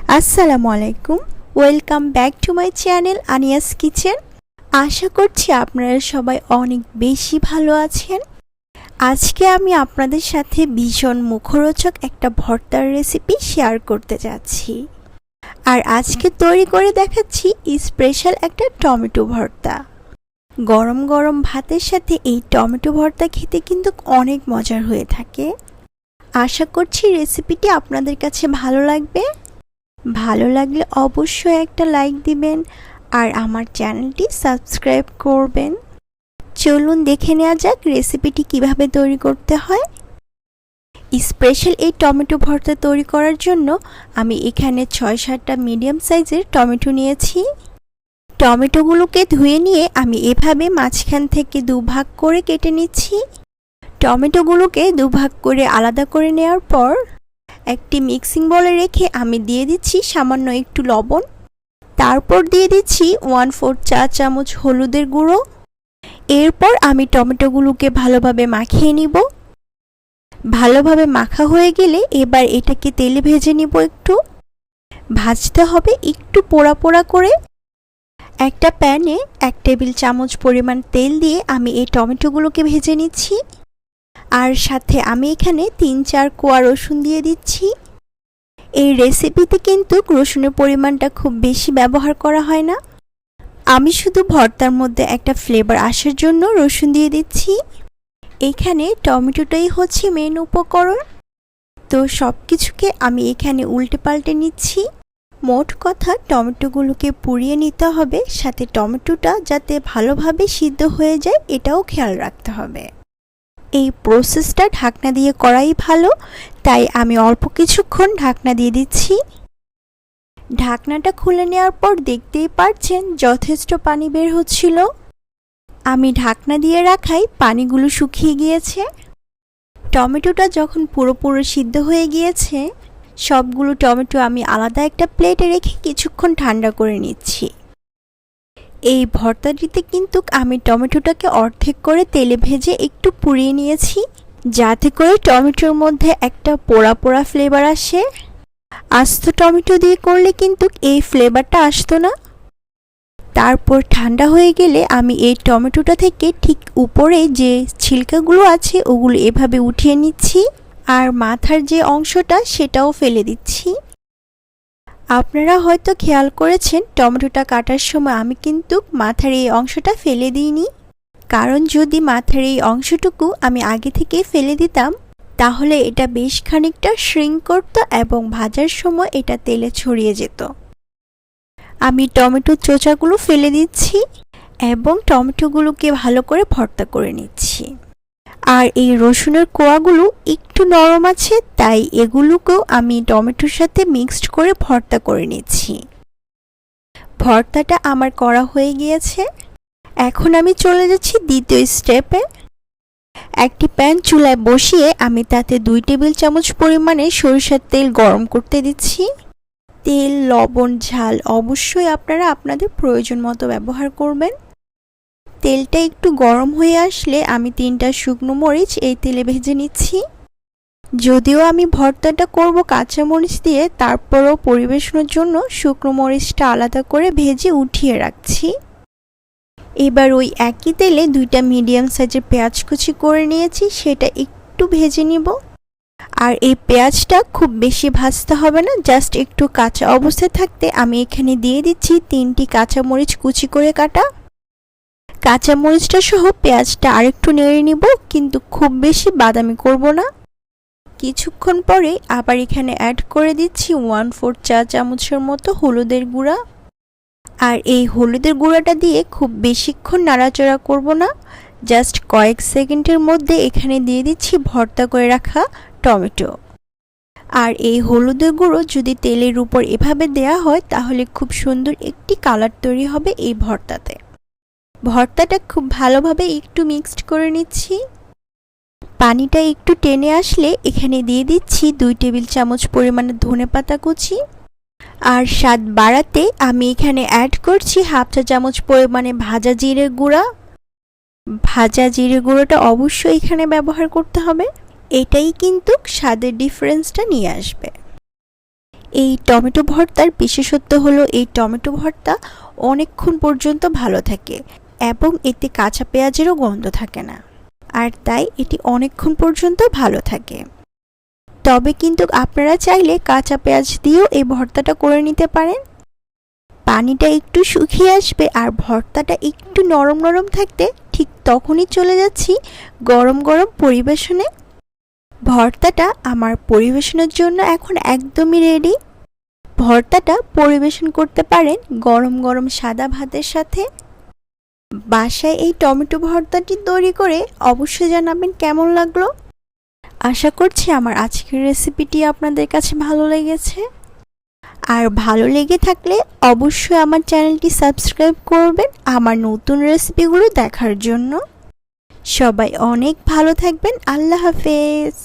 আসসালামু আলাইকুম, welcome back to my channel Ania's kitchen. আশা করছি আপনারা সবাই অনেক বেশি ভালো আছেন। আজকে আমি আপনাদের সাথে ভীষণ মুখরোচক একটা ভর্তার রেসিপি শেয়ার করতে যাচ্ছি। আর আজকে তৈরি করে দেখাচ্ছি স্পেশাল একটা টমেটো ভর্তা। গরম গরম ভাতের সাথে এই টমেটো ভর্তা খেতে কিন্তু অনেক মজার হয়ে থাকে। আশা করছি রেসিপিটি আপনাদের কাছে ভালো লাগবে। ভালো লাগলে অবশ্যই একটা লাইক দিবেন আর আমার চ্যানেলটি সাবস্ক্রাইব করবেন। চলুন দেখে নেওয়া যাক রেসিপিটি কিভাবে তৈরি করতে হয়। স্পেশাল এই টমেটো ভর্তা তৈরি করার জন্য আমি এখানে 6-7টা মিডিয়াম সাইজের টমেটো নিয়েছি। টমেটোগুলোকে ধুয়ে নিয়ে আমি এভাবে মাঝখান থেকে দুভাগ করে কেটে নিচ্ছি। টমেটোগুলোকে দুভাগ করে আলাদা করে নেওয়ার পর একটি মিক্সিং বলে রেখে আমি দিয়ে দিচ্ছি সামান্য একটু লবণ। তারপর দিয়ে দিচ্ছি 1/4 চা চামচ হলুদের গুঁড়ো। এরপর আমি টমেটোগুলোকে ভালোভাবে মাখিয়ে নিব। ভালোভাবে মাখা হয়ে গেলে এবার এটাকে তেলে ভেজে নিব। একটু ভাজতে হবে, একটু পোড়া পোড়া করে। একটা প্যানে 1 টেবিল চামচ পরিমাণ তেল দিয়ে আমি এই টমেটোগুলোকে ভেজে নিচ্ছি। আর সাথে আমি এখানে 3-4 কোয়া রসুন দিয়ে দিচ্ছি। এই রেসিপিতে কিন্তু রসুনের পরিমাণটা খুব বেশি ব্যবহার করা হয় না। আমি শুধু ভর্তার মধ্যে একটা ফ্লেভার আসার জন্য রসুন দিয়ে দিচ্ছি। এখানে টমেটোটাই হচ্ছে মেন উপকরণ, তো সব কিছুকে আমি এখানে উল্টে পাল্টে নিচ্ছি। মোট কথা টমেটোগুলোকে পুড়িয়ে নিতে হবে, সাথে টমেটোটা যাতে ভালোভাবে সিদ্ধ হয়ে যায় এটাও খেয়াল রাখতে হবে। এই প্রসেসটা ঢাকনা দিয়ে করাই ভালো, তাই আমি অল্প কিছুক্ষণ ঢাকনা দিয়ে দিচ্ছি। ঢাকনাটা খুলে নেওয়ার পর দেখতেই পাচ্ছেন যথেষ্ট পানি বের হচ্ছিল। আমি ঢাকনা দিয়ে রাখাই পানিগুলো শুকিয়ে গিয়েছে। টমেটোটা যখন পুরোপুরি সিদ্ধ হয়ে গিয়েছে, সবগুলো টমেটো আমি আলাদা একটা প্লেটে রেখে কিছুক্ষণ ঠান্ডা করে নিচ্ছি। এই ভর্তাটিতে কিন্তু আমি টমেটোটাকে অর্ধেক করে তেলে ভেজে একটু পুড়িয়ে নিয়েছি, যাতে করে টমেটোর মধ্যে একটা পোড়া পোড়া ফ্লেভার আসে। আস্ত টমেটো দিয়ে করলে কিন্তু এই ফ্লেভারটা আসতো না। তারপর ঠান্ডা হয়ে গেলে আমি এই টমেটোটা থেকে ঠিক উপরে যে ছিলকাগুলো আছে ওগুলো এভাবে উঠিয়ে নিচ্ছি, আর মাথার যে অংশটা সেটাও ফেলে দিচ্ছি। আপনারা হয়তো খেয়াল করেছেন টমেটোটা কাটার সময় আমি কিন্তু মাথার এই অংশটা ফেলে দিইনি, কারণ যদি মাথার এই অংশটুকু আমি আগে থেকেই ফেলে দিতাম তাহলে এটা বেশ খানিকটা শ্রিঙ্ক করত এবং ভাজার সময় এটা তেলে ছড়িয়ে যেত। আমি টমেটোর চোচাগুলো ফেলে দিচ্ছি এবং টমেটোগুলোকে ভালো করে ভর্তা করে নিচ্ছি। আর এই রসুনের কোয়াগুলো একটু নরম আছে, তাই এগুলোকেও আমি টমেটোর সাথে মিক্সড করে ভর্তা করে নিচ্ছি। ভর্তাটা আমার করা হয়ে গিয়েছে। এখন আমি চলে যাচ্ছি দ্বিতীয় স্টেপে। একটি প্যান চুলায় বসিয়ে আমি তাতে 2 টেবিল চামচ পরিমাণে সরিষার তেল গরম করতে দিচ্ছি। তেল, লবণ, ঝাল অবশ্যই আপনারা আপনাদের প্রয়োজন মতো ব্যবহার করবেন। তেলটা একটু গরম হয়ে আসলে আমি 3টা শুকনো মরিচ এই তেলে ভেজে নিচ্ছি। যদিও আমি ভর্তাটা করব কাঁচা মরিচ দিয়ে, তারপরও পরিবেশনের জন্য শুকনো মরিচটা আলাদা করে ভেজে উঠিয়ে রাখছি। এবার ওই একই তেলে 2টা মিডিয়াম সাইজের পেঁয়াজ কুচি করে নিয়েছি, সেটা একটু ভেজে নিব। আর এই পেঁয়াজটা খুব বেশি ভাজতে হবে না, জাস্ট একটু কাঁচা অবস্থায় থাকতে আমি এখানে দিয়ে দিচ্ছি 3টি কাঁচামরিচ কুচি করে কাটা। কাঁচামরিচটা সহ পেঁয়াজটা আরেকটু নেড়ে নিব, কিন্তু খুব বেশি বাদামি করব না। কিছুক্ষণ পরে আবার এখানে অ্যাড করে দিচ্ছি 1/4 চা চামচের মতো হলুদের গুঁড়া। আর এই হলুদের গুঁড়াটা দিয়ে খুব বেশিক্ষণ নাড়াচাড়া করব না, জাস্ট কয়েক সেকেন্ডের মধ্যে এখানে দিয়ে দিচ্ছি ভর্তা করে রাখা টমেটো। আর এই হলুদের গুঁড়ো যদি তেলের উপর এভাবে দেয়া হয় তাহলে খুব সুন্দর একটি কালার তৈরি হবে এই ভর্তাতে। ভর্তাটা খুব ভালোভাবে একটু মিক্সড করে নিচ্ছি। পানিটা একটু টেনে আসলে এখানে দিয়ে দিচ্ছি 2 টেবিল চামচ পরিমাণে ধনেপাতা কুচি। আর স্বাদ বাড়াতে আমি এখানে অ্যাড করছি 1/2 চা চামচ পরিমাণে ভাজা জিরের গুঁড়া। ভাজা জিরে গুঁড়োটা অবশ্যই এখানে ব্যবহার করতে হবে, এটাই কিন্তু স্বাদের ডিফারেন্সটা নিয়ে আসবে। এই টমেটো ভর্তার বিশেষত্ব হলো এই টমেটো ভর্তা অনেকক্ষণ পর্যন্ত ভালো থাকে এবং এতে কাঁচা পেঁয়াজেরও গন্ধ থাকে না, আর তাই এটি অনেকক্ষণ পর্যন্ত ভালো থাকে। তবে কিন্তু আপনারা চাইলে কাঁচা পেঁয়াজ দিয়েও এই ভর্তাটা করে নিতে পারেন। পানিটা একটু শুকিয়ে আসবে আর ভর্তাটা একটু নরম নরম থাকতে ঠিক তখনই চলে যাচ্ছি গরম গরম পরিবেশনে। ভর্তাটা আমার পরিবেশনের জন্য এখন একদমই রেডি। ভর্তাটা পরিবেশন করতে পারেন গরম গরম সাদা ভাতের সাথে। বাসায় এই টমেটো ভর্তাটি তৈরি করে অবশ্যই জানাবেন কেমন লাগলো। আশা করছি আমার আজকের রেসিপিটি আপনাদের কাছে ভালো লেগেছে। আর ভালো লেগে থাকলে অবশ্যই আমার চ্যানেলটি সাবস্ক্রাইব করবেন আমার নতুন রেসিপিগুলো দেখার জন্য। সবাই অনেক ভালো থাকবেন। আল্লাহ হাফেজ।